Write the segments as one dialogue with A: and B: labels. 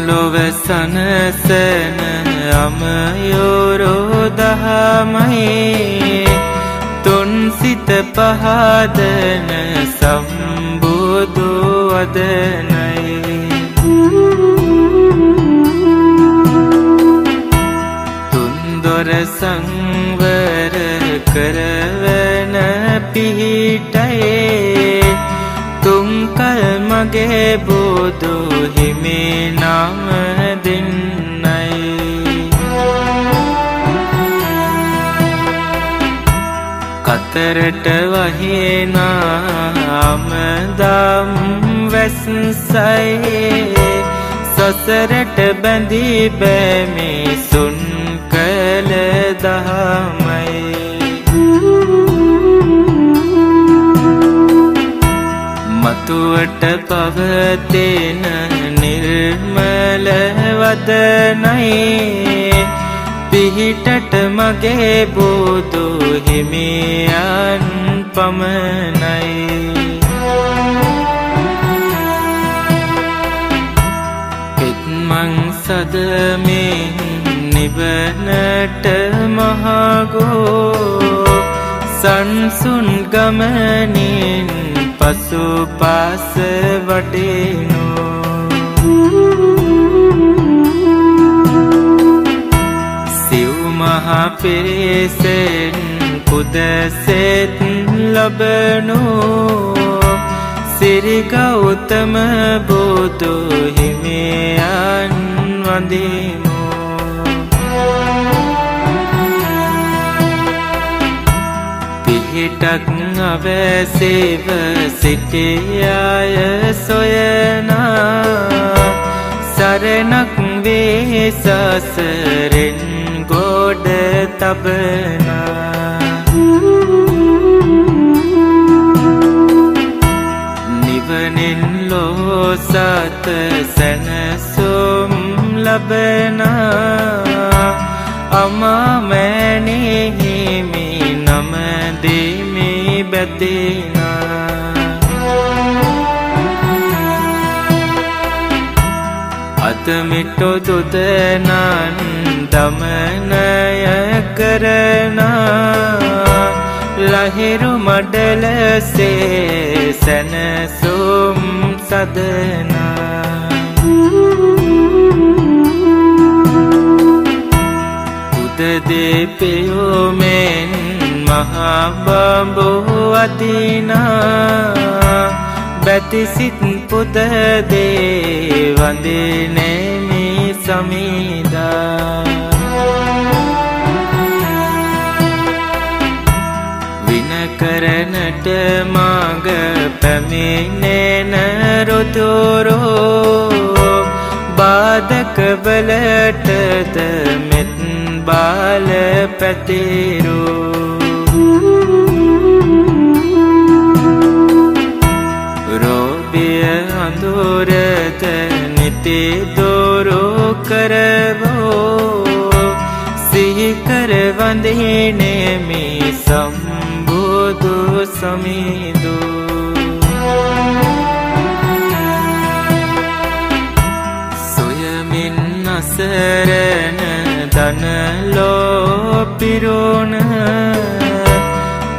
A: ලොව සනසන අමයෝරෝ දහමයි තුන් සිත පහදන සම්බුදු වදනයි තුන්දොර සංවර කරවන පිහිටයි තුන්කල් මගේ බුදු හිමි නම දෙන්නයි කතරට වහිනාම දම් වැස්සයි සසරට බැඳී බැමි සුන් කළ දහමයි මතුවට පවතින නිර්මල වදනයි පිහිටට මගේ බුදු හිමියන් පමණයි පිත්මං සදමින් නිවනට මහගෝ සංසුන් ගමනින් පසු පාස වඩිනෝ සිව් මහා පිරිසෙන් පුදසෙත් ලබනෝ සිරි ගෞතම බුදු හිමියන් වඳිමු පිහිටක් අවැසිව සිටියාය සොයනා සරණක් වේ සසරෙන් ගොඩ තබනා නිවනින් ලෝ සත සැනසුම් ලබනා අමාමෑණී හිමි නම දෙමි බැතිනා අතමිට්ටු දුදනන් දමනය කරනා ලහිරු මඩලසේ සැනසුම් සදනා උදදීපයෝමෙන් මහාබඹු අදිනා බැතිසිත් පුදදේ වඳිනෙමි සමිදා විනකරනට මග පැමිණෙන රුදුරෝ බාධකවලටද මෙත් බාල පැතිරෝ රෝබිය අඳුරද නිති දොරු කරවෝ සිහිකර වඳිනෙමි සම්බුදු සමිදු සොයමින් අසරණ දනලෝ පිරුණ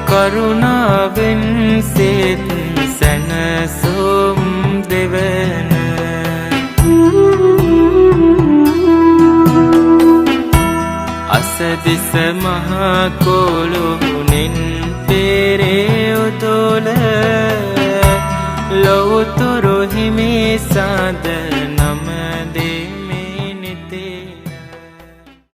A: කරුණාවෙන් සිත් සැනසුම් දෙවන අසදිස මහකොළුනින් පෙරේ උතුල ලොවුතුරු හිමි සඳ නම